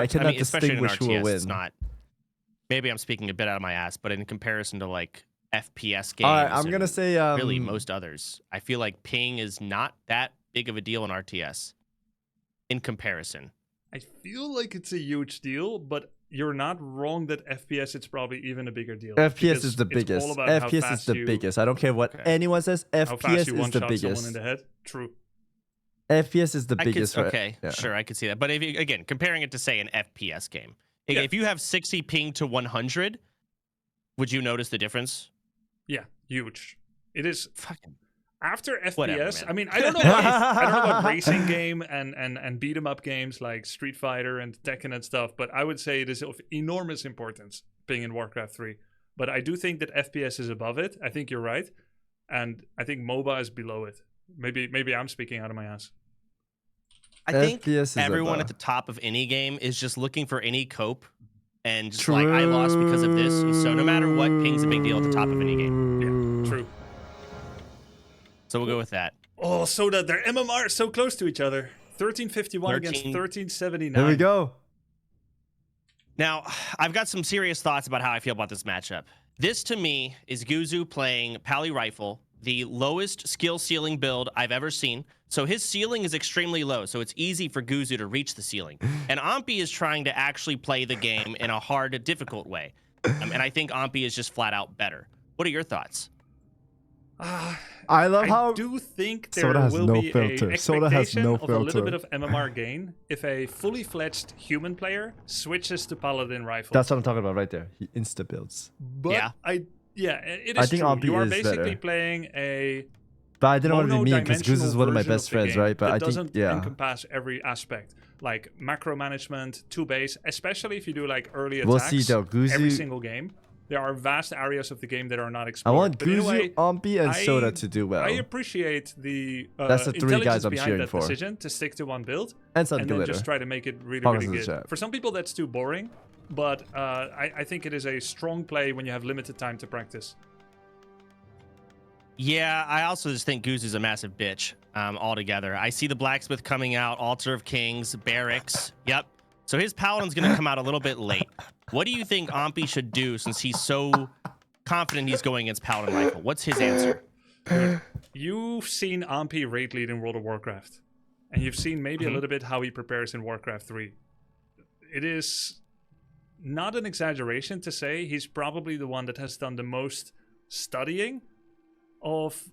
I cannot mean, especially in an distinguish who will RTS, win. it's not. Maybe I'm speaking a bit out of my ass, but in comparison to like FPS games, All right, I'm gonna and say really most others, I feel like ping is not that big of a deal in RTS in comparison. I feel like it's a huge deal, but you're not wrong that FPS it's probably even a bigger deal. FPS is the biggest. FPS is the biggest. I don't care what anyone says. FPS is the biggest. Someone in the head. True. FPS is the biggest. Okay, sure, I could see that. But if you, again, comparing it to say an FPS game, if you have 60 ping to 100, would you notice the difference? Yeah, huge. It is fucking after FPS. Whatever, I mean, I don't know. I don't know about racing game and beat 'em up games like Street Fighter and Tekken and stuff, but I would say it is of enormous importance ping in Warcraft 3. But I do think that FPS is above it. I think you're right, and I think MOBA is below it. Maybe I'm speaking out of my ass. I think everyone at the top of any game is just looking for any cope and just like, I lost because of this. And so no matter what, ping's a big deal at the top of any game. Yeah, true. So we'll go with that. Oh, so that their MMR so close to each other. 1351 against 1379. There we go. Now, I've got some serious thoughts about how I feel about this matchup. This, to me, is Guzu playing Pally Rifle, the lowest skill ceiling build I've ever seen. So his ceiling is extremely low, so it's easy for Guzu to reach the ceiling. And Ahmpy is trying to actually play the game in a hard, difficult way. And I think Ahmpy is just flat out better. What are your thoughts? I love how I do think there will be an expectation of a little bit of MMR gain if a fully fledged human player switches to Paladin Rifle. That's what I'm talking about right there. He insta builds. But it is think true. Ahmpy You are is basically better. playing a But I didn't want to be mean because Guzu is one of my best friends, right? But I doesn't think encompass every aspect, like macro management, 2-base, especially if you do like early attacks. We'll see though. Guzu, every single game. There are vast areas of the game that are not I explored. want But in a Guzu, way, Ahmpy, and Soda to do well. I appreciate the That's the three guys I'm behind cheering that for. decision to stick to one build And and then just try to make it really, really good. For some people, that's too boring, but I think it is a strong play when you have limited time to practice. Yeah, I also just think Guzu's a massive bitch altogether. I see the Blacksmith coming out, Altar of Kings, Barracks. Yep. So his Paladin's going to come out a little bit late. What do you think Ahmpy should do since he's so confident he's going against Paladin Rifle? What's his answer? You've seen Ahmpy raid lead in World of Warcraft, and you've seen maybe a little bit how he prepares in Warcraft 3. It is not an exaggeration to say he's probably the one that has done the most studying of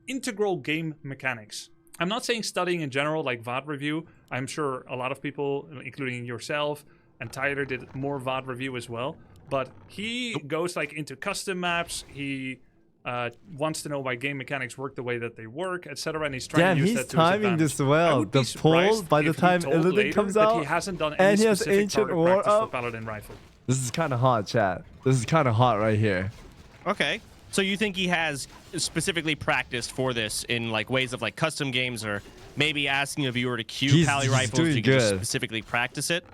integral game mechanics. I'm not saying studying in general, like VOD review. I'm sure a lot of people, including yourself and Tyler, did more VOD review as well. But he goes like into custom maps. He wants to know why game mechanics work the way that they work, etc. And he's trying to use that to his advantage. Timing this well. The poll by the time Illidan comes out, he hasn't done and any he has specific Ancient target War practice for up. Paladin Rifle. This is kind of hot, chat. This is kind of hot right here. Okay. So you think he has specifically practiced for this in like ways of like custom games, or maybe asking a viewer to queue Pally Rifles so you can just specifically practice it?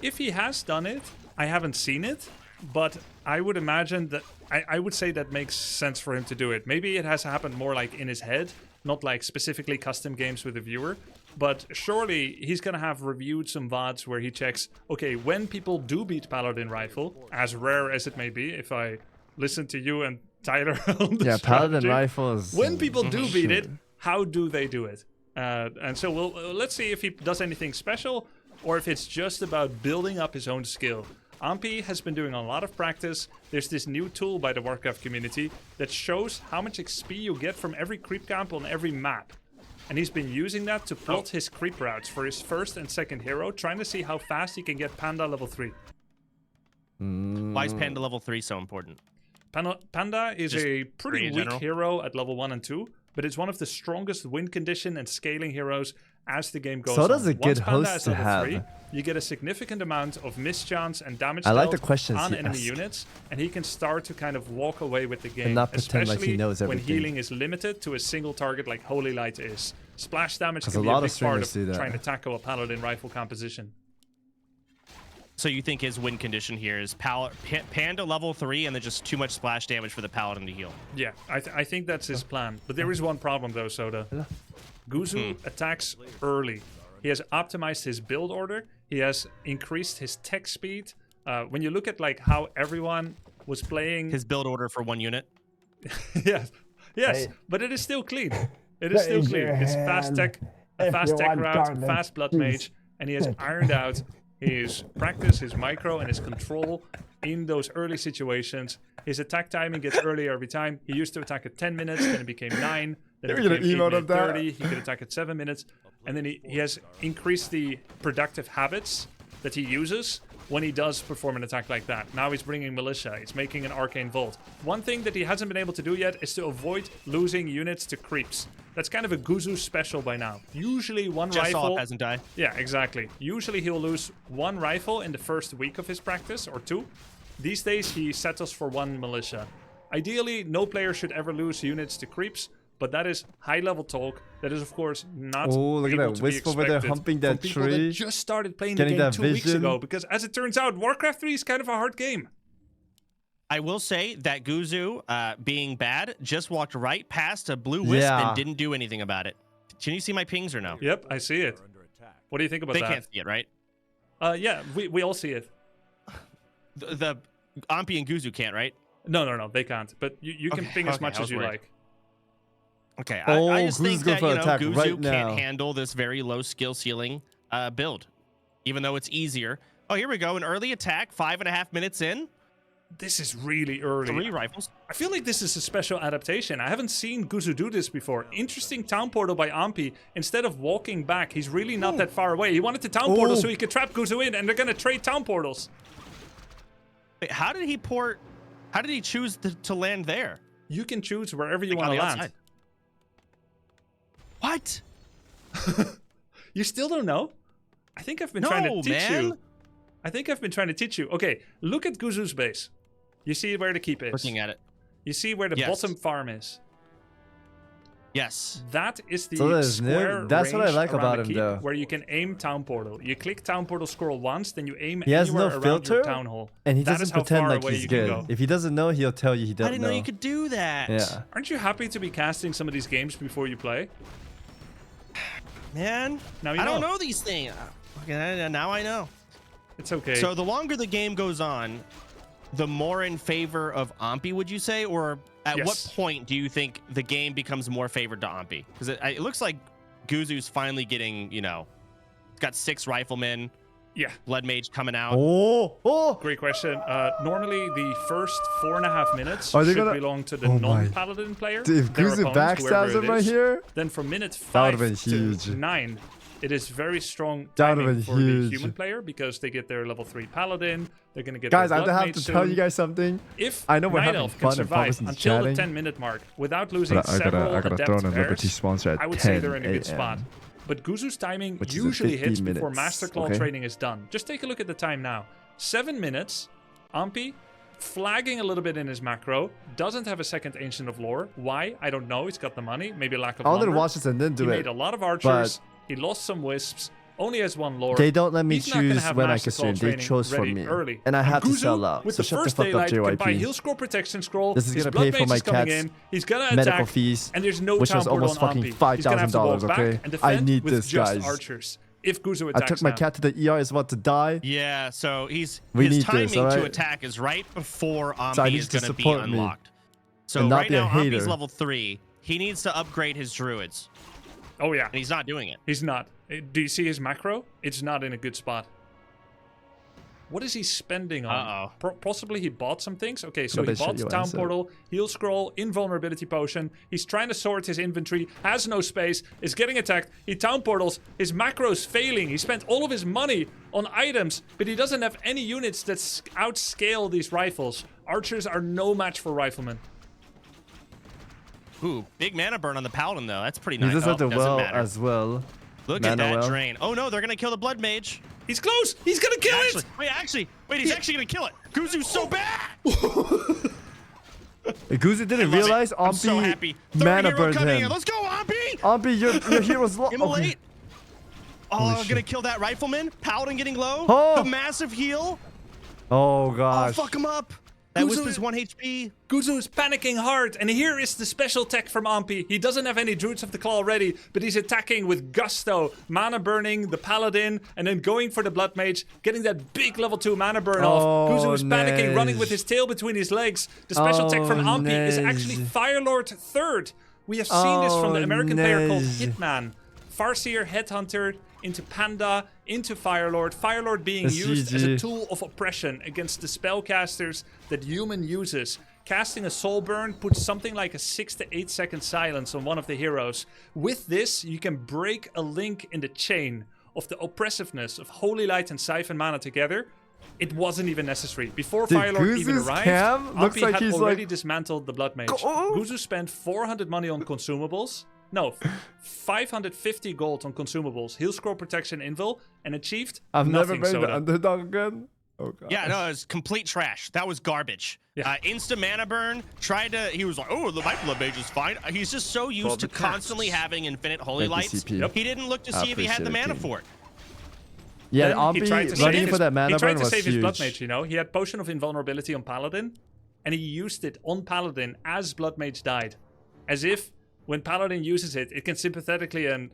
If he has done it, I haven't seen it, but I would imagine that I would say that makes sense for him to do it. Maybe it has happened more like in his head, not like specifically custom games with a viewer. But surely he's going to have reviewed some VODs where he checks, okay, when people do beat Paladin Rifle, as rare as it may be, if I listen to you and Tyler on the Paladin Rifle is... When people do beat it, how do they do it? And so let's see if he does anything special or if it's just about building up his own skill. Ahmpy has been doing a lot of practice. There's this new tool by the Warcraft community that shows how much XP you get from every creep camp on every map. And he's been using that to plot his creep routes for his first and second hero, trying to see how fast he can get Panda level 3. Why is Panda level 3 so important? Panda is Just a pretty weak hero at level 1 and 2, but it's one of the strongest win condition and scaling heroes as the game goes on. So does a good host to have. 3, you get a significant amount of mischance and damage I like the questions on he enemy asked. units, and he can start to kind of walk away with the game, And not pretend especially like he knows when everything. healing is limited to a single target like Holy Light is. Splash damage can a be lot a of big part streamers do of that. trying to tackle a Paladin Rifle composition. So you think his win condition here is Panda level 3 and then just too much splash damage for the Paladin to heal? Yeah, I think that's his plan. But there is one problem though, Soda. Guzu attacks early. He has optimized his build order. He has increased his tech speed. When you look at like how everyone was playing, His build order for 1 unit. yes, Hey. but it is still clean. It is still Raise clean. your It's fast tech, a if fast you tech want route, garlic, fast blood please. mage, and he has ironed out his practice, his micro, and his control in those early situations. His attack timing gets earlier every time. He used to attack at 10 minutes, then it became 9, then it You're gonna became 8 emote minute of that? 30. He could attack at 7 minutes, and then he has increased the productive habits that he uses when he does perform an attack like that. Now he's bringing Militia. He's making an Arcane Volt. One thing that he hasn't been able to do yet is to avoid losing units to creeps. That's kind of a Guzu special by now. Usually one Just saw rifle... a peasant die. Yeah, exactly. Usually he'll lose 1 rifle in the first week of his practice, or 2. These days he settles for 1 Militia. Ideally, no player should ever lose units to creeps, but that is high-level talk. That is, of course, not Oh, look at able that to be Wisp over there expected humping from that people tree. that just started playing the Getting game that 2 weeks vision. ago, because as it turns out, Warcraft 3 is kind of a hard game. I will say that Guzu, being bad, just walked right past a blue wisp Yeah. and didn't do anything about it. Can you see my pings or no? Yep, I see it. What do you think about They that? can't see it, right? Yeah, we all see it. The Ahmpy and Guzu can't, right? No, they can't. But you can Okay, ping as okay, much I as was you worried. like. Okay, Oh, I just Guzu's think going that, for you know, attack Guzu right can't now. handle this very low skill ceiling build, even though it's easier. Oh, here we go. An early attack, 5.5 minutes in. This is really early. 3 rifles. I feel like this is a special adaptation. I haven't seen Guzu do this before. Interesting town portal by Ahmpy. Instead of walking back, he's really not that far away. He wanted to town portal so he could trap Guzu in, and they're gonna trade town portals. Wait, how did he port? How did he choose to land there? You can choose wherever you Like, want on to the land. outside. What? You still don't know? I think I've been trying to teach you. I think I've been trying to teach you. Okay, look at Guzu's base. You see where the keep is. Looking at it. You see where the Yes. bottom farm is. Yes. That is the So that is new. square That's what I range like around about the him, keep though. where you can aim town portal. You click town portal scroll once, then you aim He has no anywhere around filter, your town hall. And he That doesn't is how pretend far like away he's you can good. go. If he doesn't know, he'll tell you he I doesn't didn't know you could do that. Yeah. Aren't you happy to be casting some of these games before you play? Man, Now you I don't know. know these things. Okay, now I know. It's okay. So the longer the game goes on, the more in favor of Ahmpy, would you say? Or at Yes. what point do you think the game becomes more favored to Ahmpy? Because it looks like Guzu's finally getting, you know, got 6 riflemen, yeah, Blood Mage coming out. Oh. great question. Normally, the first 4.5 minutes Are they should gonna- belong to the Oh my- non-paladin player. If their Guzu opponent, backstabs whoever him it right is. here, Then from minute That would've 5 been to huge. 9, it is very strong That would've timing been for the huge. human player because they get their level 3 paladin. They're gonna get guys, their I blood have mage to soon. tell you guys something. If I know we're Night having Elf can fun and survive Papa is until the chatting, 10-minute mark without losing But I several gotta adept throw in a Liberty pairs, sponsor at I would say 10 they're in a good a.m. spot. But Guzu's timing Which is usually 15 hits before minutes, Masterclaw okay? training is done. Just take a look at the time now. 7 minutes. Ahmpy flagging a little bit in his macro. Doesn't have a second Ancient of Lore. Why? I don't know. He's got the money. Maybe lack of I wanted to lumber. watch this and then do He it. made a lot of archers. He lost some wisps. Only has 1 lore. They don't let me He's not gonna choose have when I Masterclaw can stream. They training chose for ready me. early. And I have to Guzu, sell out. With So the shut the first fuck up, daylight, can buy JYP. heal scroll, protection scroll. This is His gonna blood pay for mage my is coming cat's in. He's gonna medical attack, fees, and there's no which town was portal almost on fucking Ahmpy. He's gonna have to $5,000, walk back okay? and I defend need with this, just guys. archers. If Guzu I attacks took my now. cat to the ER. Is about to die. Yeah, so his We need timing this, to alright? attack is right before So I Ahmpy need is to going to be support me unlocked. So and not right be a now, hater. Ahmpy's level 3. He needs to upgrade his druids, Oh yeah, and he's not doing it. he's not. Do you see his macro? It's not in a good spot. What is he spending on? Uh-oh. Possibly he bought some things. Okay, so But he they bought shut you Town answer. Portal, Heal Scroll, Invulnerability Potion. He's trying to sort his inventory, has no space, is getting attacked. He Town Portals, his macro's failing. He spent all of his money on items, but he doesn't have any units that outscale these rifles. Archers are no match for riflemen. Ooh, big mana burn on the Paladin, though. That's pretty He nice. does have the doesn't well matter. as well. Look at mana that well. drain. Oh, no, they're going to kill the Blood Mage. He's close! He's gonna kill it! Wait, he's actually going to kill it. Guzu's so bad. Guzu didn't Love it. realize I'm so Ahmpy happy. Third mana hero burned coming him. in. Let's go, Ahmpy. Ahmpy, your hero's low. Immolate. Oh, Holy gonna shit. kill that rifleman. Paladin getting low. Oh. The massive heal. Oh Oh, gosh. fuck him up. That was his 1 HP. Guzu is panicking hard, and here is the special tech from Ahmpy. He doesn't have any Druids of the Claw ready, but he's attacking with gusto, mana burning the Paladin, and then going for the Blood Mage, getting that big level 2 mana burn off. Guzu is panicking, running with his tail between his legs. The special tech from Ahmpy is actually Firelord 3rd. We have seen this from the American player called Hitman. Farseer, Headhunter, into Panda, into Firelord. Firelord being used as a tool of oppression against the spellcasters that human uses. Casting a Soul Burn puts something like a 6 to 8 second silence on one of the heroes. With this, you can break a link in the chain of the oppressiveness of Holy Light and Siphon Mana together. It wasn't even necessary. Before Firelord even arrived, Ahmpy had already dismantled the Blood Mage. Guzu spent 400 money on consumables. No, 550 gold on consumables, heal scroll protection invul, and achieved nothing. I've never made the underdog again. Oh god. Yeah, no, it was complete trash. That was garbage. Yeah. Insta mana burn. He was like, oh, the Blood Mage is fine. He's just so used to constantly having infinite Holy Lights. He didn't look to see if he had the mana for it. Yeah, Ahmpy running for that mana burn was huge. He tried to save his Blood Mage, you know. He had Potion of Invulnerability on Paladin, and he used it on Paladin as Blood Mage died. As if when Paladin uses it, it can sympathetically and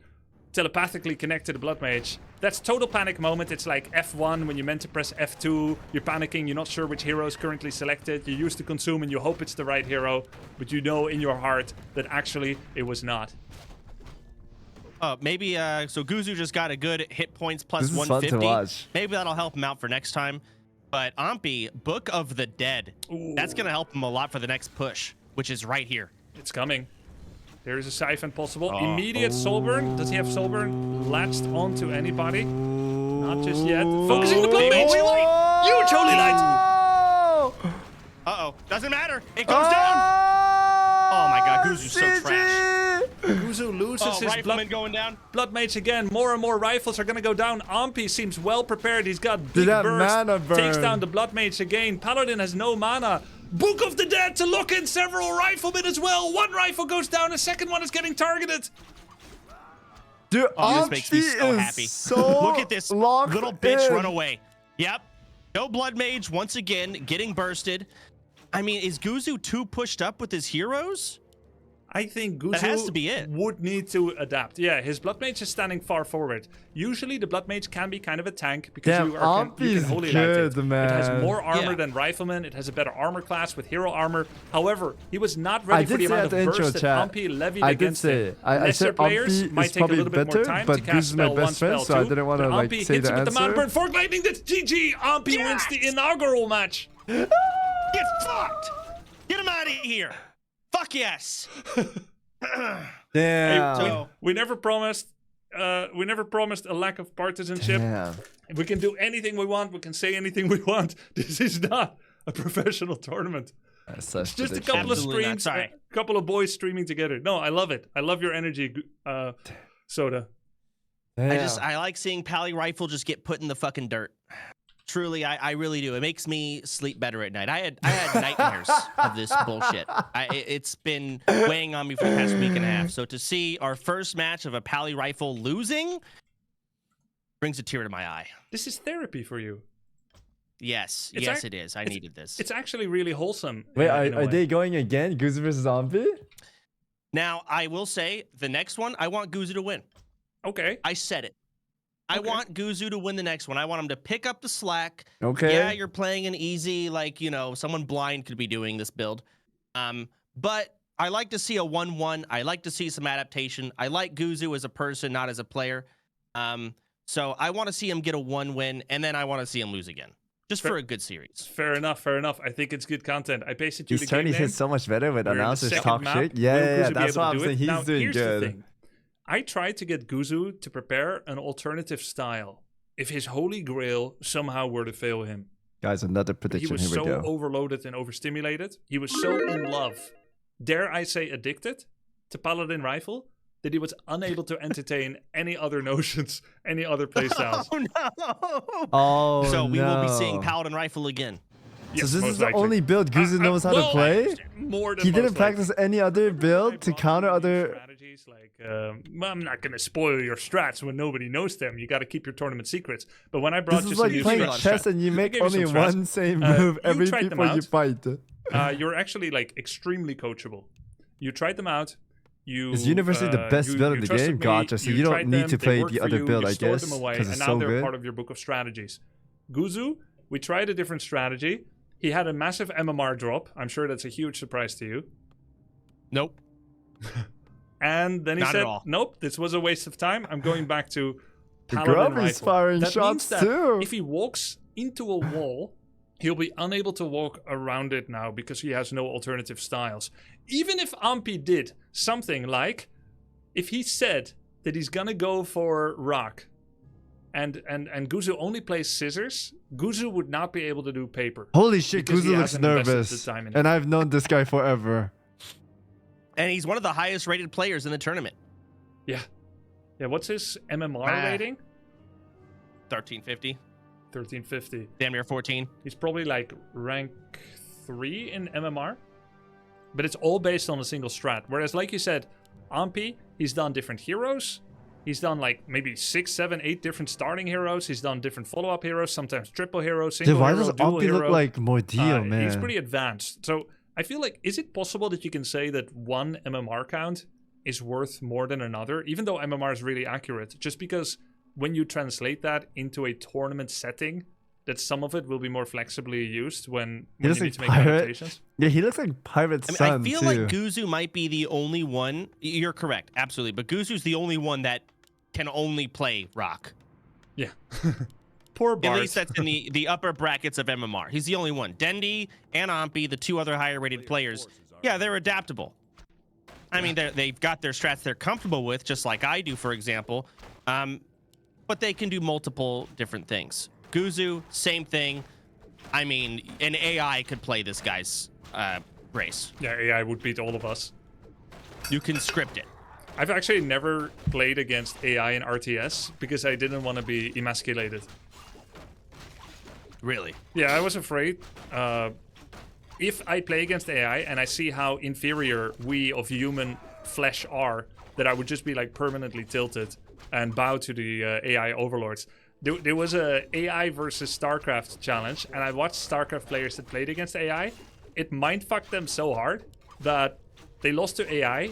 telepathically connect to the Blood Mage. That's total panic moment. It's like F1 when you're meant to press F2. You're panicking. You're not sure which hero is currently selected. You use the consume and you hope it's the right hero. But you know in your heart that actually it was not. Maybe, so Guzu just got a good hit points plus 150. Maybe that'll help him out for next time. But Ahmpy, Book of the Dead. Ooh. That's going to help him a lot for the next push, which is right here. It's coming. There is a Siphon possible. Immediate Soulburn. Does he have Soulburn latched onto anybody? Not just yet. Focusing the Blood Mage. Huge Holy Light. Uh-oh. Doesn't matter. It goes down. Oh my god, Guzu's so trash. Guzu loses his Blood Mage again. More and more rifles are going to go down. Ahmpy seems well prepared. He's got big burst. Takes down the Blood Mage again. Paladin has no mana. Book of the Dead to lock in several riflemen as well. One rifle goes down, a second one is getting targeted. Dude, this makes me so happy. Look at this little bitch run away. Yep. No Blood Mage once again getting bursted. I mean, is Guzu too pushed up with his heroes? I think Guzu would need to adapt. Yeah, his Blood Mage is standing far forward. Usually the Blood Mage can be kind of a tank because you can Holy Light it. It has more armor than Rifleman. It has a better armor class with hero armor. However, he was not ready for the amount of burst that Ahmpy levied against him. Lesser players might take a little bit more time to cast spell one, spell two. So I didn't want to like say the answer. With the mana burn, Fork Lightning, that's GG. Ahmpy wins the inaugural match. Get fucked. Get him out of here. Fuck yes. Damn. Hey, we never promised a lack of partisanship. Damn. We can do anything we want. We can say anything we want. This is not a professional tournament. It's just a couple of streams, a couple of boys streaming together. No, I love it. I love your energy, Soda. Damn. I like seeing Pally Rifle just get put in the fucking dirt. Truly, I really do. It makes me sleep better at night. I had nightmares of this bullshit. It's been weighing on me for the past week and a half. So to see our first match of a Pally Rifle losing brings a tear to my eye. This is therapy for you. Yes, yes, it is. I needed this. It's actually really wholesome. Wait, are they going again? Guzu versus Ahmpy? Now, I will say, the next one, I want Guzu to win. Okay. I said it. I want Guzu to win the next one. I want him to pick up the slack. Okay. Yeah, you're playing an easy, like, you know, someone blind could be doing this build. But I like to see a 1-1. I like to see some adaptation. I like Guzu as a person, not as a player. So I want to see him get a 1 win, and then I want to see him lose again. Just for a good series. Fair enough, fair enough. I think it's good content. I pasted you the game name. He's turning his so much better with announcers talk shit. Yeah, that's what I'm saying. He's doing good. I tried to get Guzu to prepare an alternative style if his holy grail somehow were to fail him. Guys, another prediction. Here we go. He was so overloaded and overstimulated. He was so in love, dare I say addicted, to Paladin Rifle that he was unable to entertain any other notions, any other playstyles. Oh, no! Oh, so we will be seeing Paladin Rifle again. So this is the only build Guzu knows how to play? More than He didn't most practice any other build to counter other... strategies. Like, I'm not going to spoil your strats when nobody knows them. You got to keep your tournament secrets. But when I brought This is just like playing chess and you make only one same move every people you fight. You're actually like extremely coachable. You tried them out. Is University the best build in the game? Gotcha. So you don't need to play the other build, I guess, because it's so good. And now they're part of your book of strategies. Guzu, we tried a different strategy. He had a massive MMR drop. I'm sure that's a huge surprise to you. Nope. And then he said, nope, this was a waste of time. I'm going back to Paladin Rifle. Firing that shots means that too. If he walks into a wall, he'll be unable to walk around it now because he has no alternative styles. Even if Ahmpy did something like, if he said that he's gonna go for rock, and Guzu only plays scissors, Guzu would not be able to do paper. Holy shit, Guzu looks nervous. And I've known this guy forever. And he's one of the highest rated players in the tournament. Yeah. Yeah, what's his MMR rating? 1350. 1350. Damn near 14. He's probably like rank 3 in MMR. But it's all based on a single strat. Whereas, like you said, Ahmpy, he's done different heroes. He's done like maybe 6, 7, 8 different starting heroes. He's done different follow-up heroes, sometimes triple heroes, single hero, dual hero. Why does Ahmpy look like Mordeal, man? He's pretty advanced. So I feel like, is it possible that you can say that one MMR count is worth more than another? Even though MMR is really accurate. Just because when you translate that into a tournament setting, that some of it will be more flexibly used when you need to make adaptations. Yeah, he looks like Pirate's son, I feel like Guzu might be the only one. You're correct, absolutely. But Guzu's the only one that can only play rock. Yeah. Poor Bart. At least that's in the upper brackets of MMR. He's the only one. Dendi and Ahmpy, the two other higher rated players, yeah, they're adaptable. I mean, they've got their strats they're comfortable with, just like I do, for example. But they can do multiple different things. Guzu, same thing. I mean, an AI could play this guy's race. Yeah, AI would beat all of us. You can script it. I've actually never played against AI in RTS because I didn't want to be emasculated. Really? Yeah, I was afraid. If I play against AI and I see how inferior we of human flesh are, that I would just be like permanently tilted and bow to the AI overlords. There was a AI versus StarCraft challenge, and I watched StarCraft players that played against AI. It mindfucked them so hard that they lost to AI,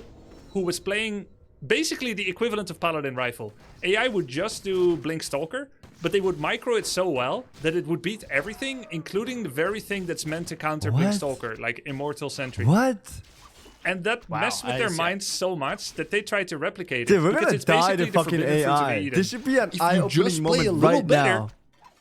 who was playing basically the equivalent of Paladin Rifle. AI would just do Blink Stalker, but they would micro it so well that it would beat everything, including the very thing that's meant to counter Blink Stalker, like Immortal Sentry. What? And that messed with their minds so much that they tried to replicate it. Dude, we're gonna die to fucking AI. This should be an eye-opening moment right now.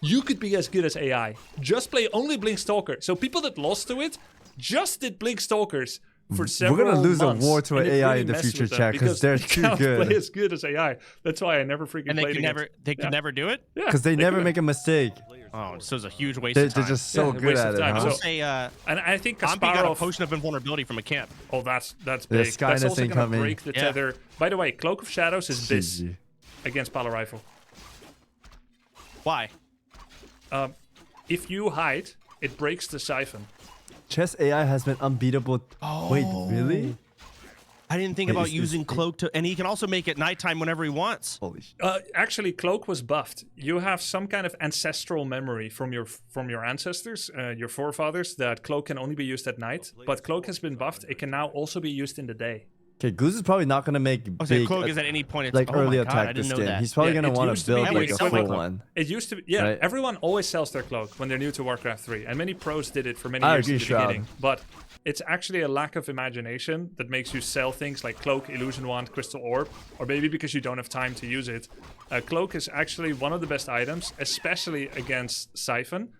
You could be as good as AI. Just play only Blink Stalker. So people that lost to it just did Blink Stalkers for several months. We're gonna lose a war to an AI in the future, chat, because they're too good. Play as good as AI. That's why I never freaking played against. They can never do it? Yeah, because they never make a mistake. Oh, so it's a huge waste of time. They're just so good at it. I will say, and I think Ahmpy got a potion of invulnerability from a camp. Oh, that's big. That's also gonna break the tether. By the way, Cloak of Shadows is this against Pala Rifle. Why? If you hide, it breaks the siphon. Chess AI has been unbeatable. Oh. Wait, really? I didn't think about using Cloak to, and he can also make it nighttime whenever he wants. Holy shit. Actually, Cloak was buffed. You have some kind of ancestral memory from your ancestors, your forefathers, that Cloak can only be used at night. But Cloak has been buffed. It can now also be used in the day. Okay, Guzu is probably not gonna make big, Cloak is at any point. Like early attack this game. He's probably gonna want to build like a full one. It used to be, right? Everyone always sells their Cloak when they're new to Warcraft 3, and many pros did it for many years in the beginning. But it's actually a lack of imagination that makes you sell things like Cloak, Illusion Wand, Crystal Orb, or maybe because you don't have time to use it. Cloak is actually one of the best items, especially against Siphon.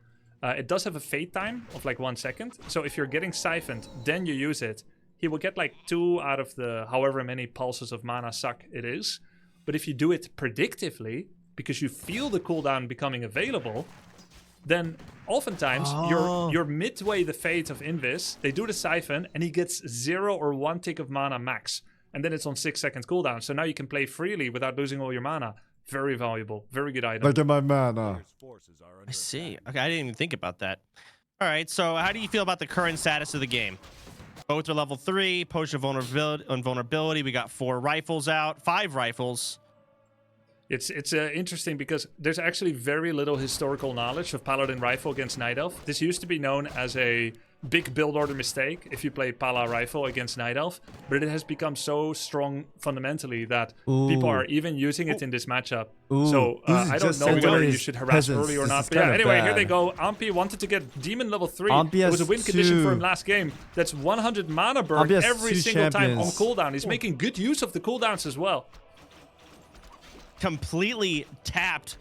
It does have a fade time of like 1 second, so if you're getting siphoned, then you use it. He will get like 2 out of the however many pulses of mana suck it is. But if you do it predictively, because you feel the cooldown becoming available, then oftentimes you're midway the fate of Invis, they do the siphon, and he gets 0 or 1 tick of mana max. And then it's on 6 second cooldown. So now you can play freely without losing all your mana. Very valuable, very good item. Look at my mana. I see. Okay, I didn't even think about that. All right, so how do you feel about the current status of the game? Both are level 3, potion of vulnerability. We got 4 rifles out, 5 rifles. It's interesting because there's actually very little historical knowledge of Paladin Rifle against Night Elf. This used to be known as a big build order mistake if you play Pala Rifle against Night Elf, but it has become so strong fundamentally that people are even using it in this matchup. So I don't know whether you should harass early or not. But yeah, anyway, here they go. Ahmpy wanted to get Demon level 3. It was a win condition for him last game. That's 100 mana burn every single time on cooldown. He's making good use of the cooldowns as well. Completely tapped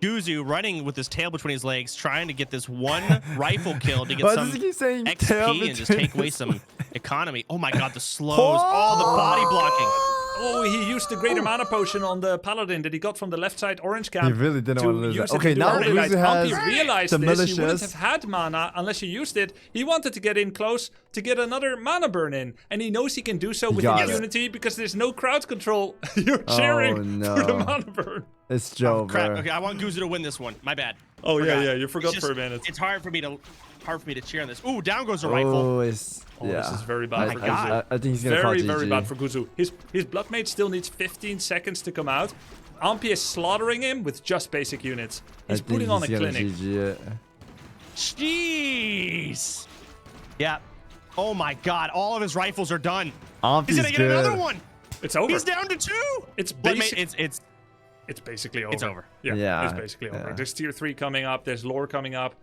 Guzu running with his tail between his legs, trying to get this one rifle kill to get some XP and just take away some economy. Oh my god, the slows, all the body blocking. Oh, he used the greater mana potion on the paladin that he got from the left side orange camp. He really didn't want to lose that. Okay, now Guzu has realized the this. malicious. He wouldn't have had mana unless you used it. He wanted to get in close to get another mana burn in. And he knows he can do so with immunity because there's no crowd control. You're cheering for the mana burn. It's Joe, crap. Okay, I want Guzu to win this one. My bad. Oh, yeah, you forgot for a minute. It's hard for me to cheer on this. Ooh, down goes a rifle. This is very bad for Guzu. I think he's gonna call GG. Very bad for Guzu. His blood mage still needs 15 seconds to come out. Ahmpy is slaughtering him with just basic units. He's putting on a clinic. Jeez. Yeah. Oh my god, all of his rifles are done. Ahmpy's He's gonna get another one. It's over. He's down to 2. It's basically over. It's over. Yeah, it's basically over. There's tier 3 coming up. There's lore coming up.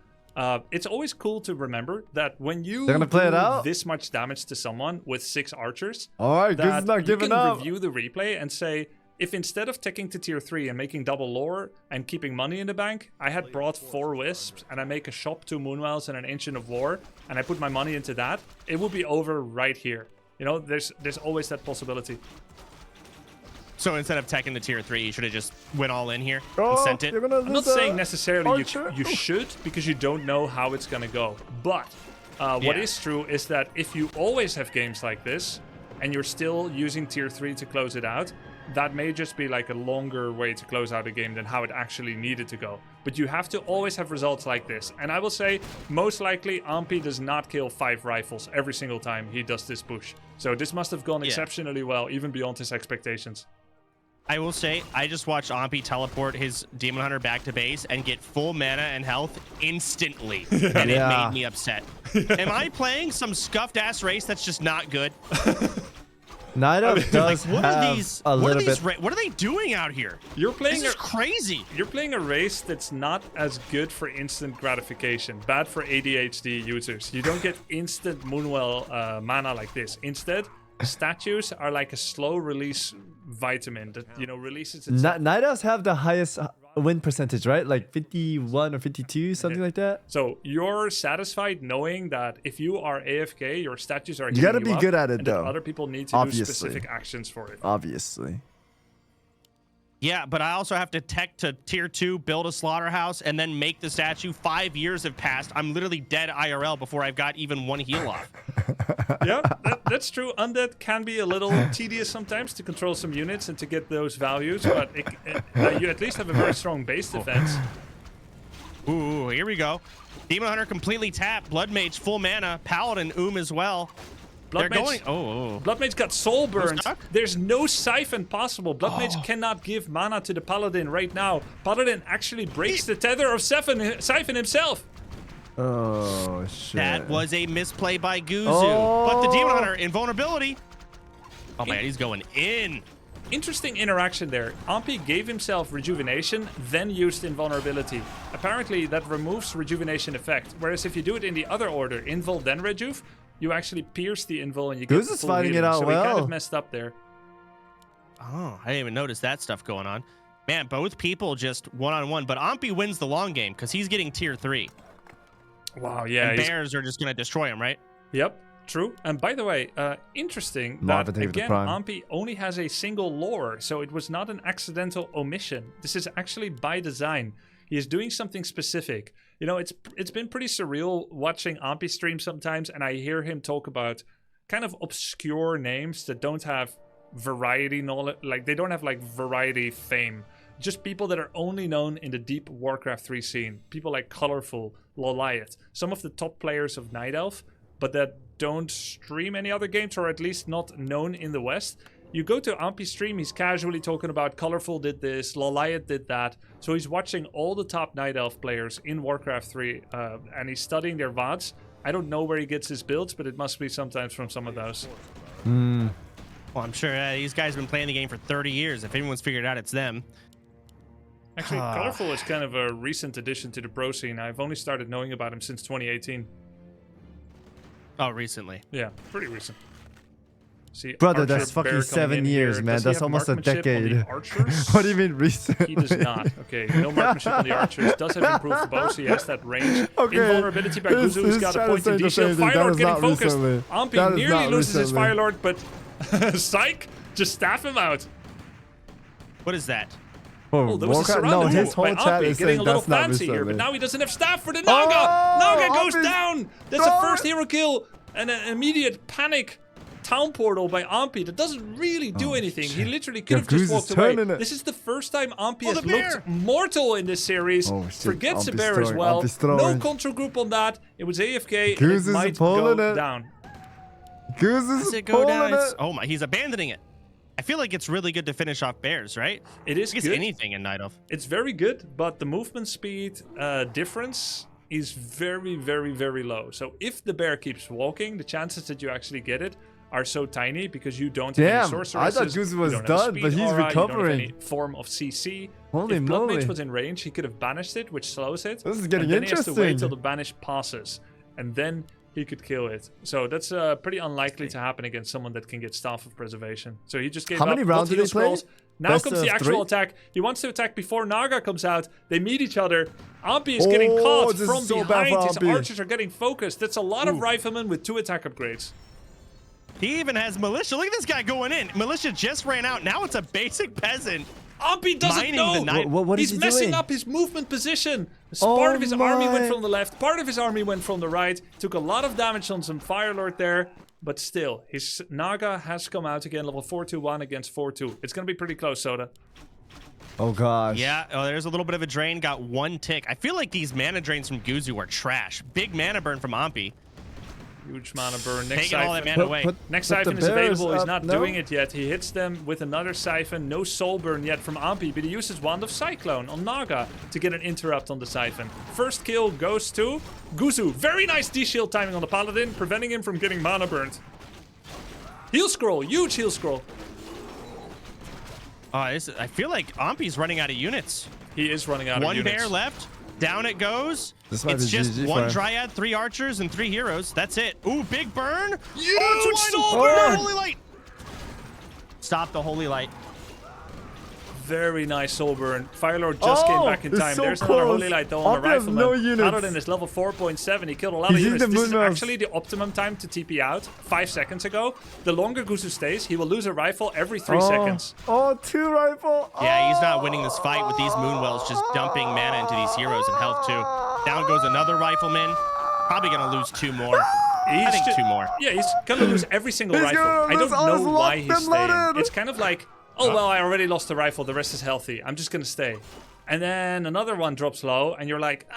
It's always cool to remember that when you do this much damage to someone with 6 archers, Guzu's not giving up. You can review the replay and say, if instead of ticking to tier 3 and making double lore and keeping money in the bank, I had brought 4 wisps and I make a shop, 2 moonwells and an ancient of war, and I put my money into that, it will be over right here. You know, there's always that possibility. So instead of teching the tier 3, you should have just went all in here and sent it. I'm not saying necessarily you should, because you don't know how it's going to go. But what is true is that if you always have games like this, and you're still using tier 3 to close it out, that may just be like a longer way to close out a game than how it actually needed to go. But you have to always have results like this. And I will say, most likely, Ahmpy does not kill 5 rifles every single time he does this push. So this must have gone exceptionally well, even beyond his expectations. I will say, I just watched Ahmpy teleport his Demon Hunter back to base and get full mana and health instantly. And it made me upset. Am I playing some scuffed-ass race that's just not good? Night Elf does what are they doing out here? This is crazy. You're playing a race that's not as good for instant gratification. Bad for ADHD users. You don't get instant Moonwell mana like this. Instead, statues are like a slow release vitamin that releases itself. Night Elves have the highest win percentage, right? Like 51 or 52, something like that. So you're satisfied knowing that if you are AFK, your statues are you gotta be good at it, though. Other people need to do specific actions for it. Obviously. Yeah, but I also have to tech to tier 2, build a slaughterhouse, and then make the statue. 5 years have passed. I'm literally dead IRL before I've got even 1 heal off. Yeah, that's true. Undead can be a little tedious sometimes to control some units and to get those values, but you at least have a very strong base defense. Ooh, here we go. Demon Hunter completely tapped. Blood Mage full mana. Paladin as well. Blood Mage got soul burned. There's no siphon possible. Blood Mage cannot give mana to the Paladin right now. Paladin actually breaks the tether of Siphon himself. Oh, shit. That was a misplay by Guzu. But the Demon Hunter, invulnerability. Oh, man, he's going in. Interesting interaction there. Ahmpy gave himself rejuvenation, then used invulnerability. Apparently, that removes rejuvenation effect. Whereas if you do it in the other order, invul then rejuve, you actually pierce the invul and you get the full fighting healing. it out so well. he kind of messed up there. Oh, I didn't even notice that stuff going on. Man, both people just one-on-one. But Ahmpy wins the long game because he's getting tier 3. Wow, yeah. And bears are just going to destroy him, right? Yep, true. And by the way, interesting that, again, Ahmpy only has a single lore, so it was not an accidental omission. This is actually by design. He is doing something specific. You know, it's been pretty surreal watching Ahmpy stream sometimes, and I hear him talk about kind of obscure names that don't have variety knowledge, like they don't have like variety fame. just people that are only known in the deep Warcraft 3 scene. People like Colorful, Loliot, some of the top players of Night Elf, but that don't stream any other games, or at least not known in the West. You go to Ahmpy's stream, he's casually talking about Colorful did this, Loliot did that. So he's watching all the top Night Elf players in Warcraft 3, and he's studying their VODs. I don't know where he gets his builds, but it must be sometimes from some of those. Well, I'm sure these guys have been playing the game for 30 years. If anyone's figured it out, it's them. Actually, Colorful is kind of a recent addition to the pro scene. I've only started knowing about him since 2018. Oh, recently. Yeah, pretty recent. See, Brother, Archer that's fucking Bear 7 coming in years, here. man. Does he That's have almost a marksmanship on the decade. archers? What do you mean recent? He does not. Okay, no marksmanship on the archers. Does have improved bows. He has that range. Okay. Invulnerability by Guzu. He's got a point in D-shield. Firelord getting focused. Ahmpy nearly loses his Firelord, but Psych, just staff him out. What is that? Oh, there was a Warcraft? surround No, move his whole by chat Ahmpy, is getting saying a little that's not fancy here, but recent. now he doesn't have staff for the Naga. Naga goes Ahmpy's down. That's the first hero kill and an immediate panic town portal by Ahmpy that doesn't really do anything. He literally could have just walked away. This is the first time Ahmpy has looked mortal in this series. Forgets the bear as well. No control group on that. It was AFK and it might go down. Goose is pulling it. Oh my, he's abandoning it. I feel like it's really good to finish off bears, right? It is I guess good. anything in Night Elf. It's very good, but the movement speed difference is very, very, very low. So if the bear keeps walking, the chances that you actually get it are so tiny because you don't have any sorceresses. I thought Guzu was done, but he's recovering. You don't have any form of CC. Holy if moly. Blood Mage was in range, he could have banished it, which slows it. This is getting and then interesting. He has to wait till the banish passes, and then he could kill it. So that's pretty unlikely to happen against someone that can get Staff of Preservation. So he just gave up. How many rounds did he play? Now Best comes the of actual 3? attack. He wants to attack before Naga comes out. They meet each other. Ahmpy is getting caught this from is so bad behind. for His Ahmpy. archers are getting focused. That's a lot of riflemen with 2 attack upgrades. He even has militia. Look at this guy going in. Militia just ran out. Now it's a basic peasant. Ahmpy doesn't know. What is He's he messing doing? up his movement position. Part of his army went my. from the left. Part of his army went from the right. Took a lot of damage on some Firelord there. But still, his Naga has come out again. Level 4-2-1 against 4-2. It's going to be pretty close, Soda. Oh, gosh. Yeah, there's a little bit of a drain. Got 1 tick. I feel like these mana drains from Guzu are trash. Big mana burn from Ahmpy. Huge mana burn. Next Taking all that Siphon. mana away. Next put Siphon the is bears available. He's up, not no? doing it yet. He hits them with another Siphon. No soul burn yet from Ahmpy, but he uses Wand of Cyclone on Naga to get an interrupt on the Siphon. First kill goes to Guzu. Very nice D-shield timing on the Paladin, preventing him from getting mana burned. Heal scroll. Huge heal scroll. I feel like Ahmpy's running out of units. He is running out of units. 1 bear left. Down it goes. This might It's be just GG 1 for him. Dryad, 3 archers, and 3 heroes. That's it. Ooh, big burn. Huge Oh, soul one. burn. No, Holy Light. Stop the Holy Light. Very nice soul burn. Firelord just came back in it's time. so There's another close. Holy Light though on the Ahmpy has Rifleman. no units. Paladin is level 4.7. He killed a lot of He's in units. the This is moonwells. actually the optimum time to TP out. 5 seconds ago. The longer Guzu stays, he will lose a rifle every 3 seconds. Oh, 2 rifle. Yeah, he's not winning this fight with these Moonwells just dumping mana into these heroes and health too. Down goes another Rifleman. Probably going to lose 2 more. I think 2 more. Yeah, he's going to lose every single He's rifle. gonna I don't lose all his know why locked he's and staying. loaded. It's kind of like, oh, well, I already lost the rifle. The rest is healthy. I'm just going to stay. And then another one drops low, and you're like,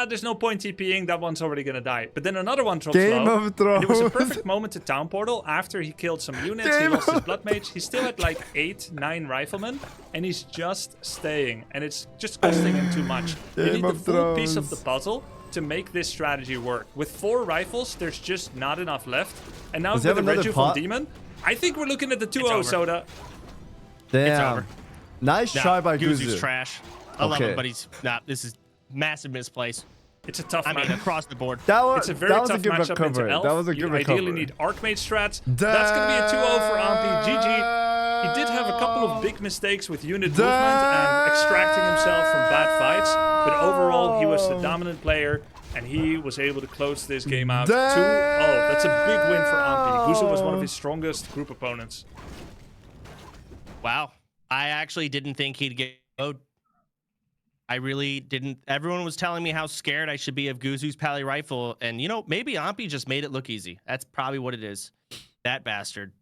there's no point TPing. That one's already going to die. But then another one drops Game low. of Thrones. And it was a perfect moment to Town Portal after he killed some units. He lost his Blood Mage. He still had like 8, 9 riflemen, and he's just staying. And it's just costing him too much. You need the full piece of the puzzle to make this strategy work. With 4 rifles, there's just not enough left. And now with the Reju from Demon, I think we're looking at the 2-0, Soda. Damn. It's over. Nice try by Guzu's Guzu. trash. I love him, but he's not. This is massive misplace. It's a tough I mean, match. across the board. It's a very tough good matchup into recovery. Elf. That was a good You recovery. ideally need Archmage strats. That's going to be a 2-0 for Ahmpy. GG. He did have a couple of big mistakes with unit movement and extracting himself from bad fights. But overall, he was the dominant player. And he was able to close this game out 2-0. That's a big win for Ahmpy. Guzu was one of his strongest group opponents. Wow. I actually didn't think he'd get load. I really didn't. Everyone was telling me how scared I should be of Guzu's Pally Rifle. And, you know, maybe Ahmpy just made it look easy. That's probably what it is. That bastard.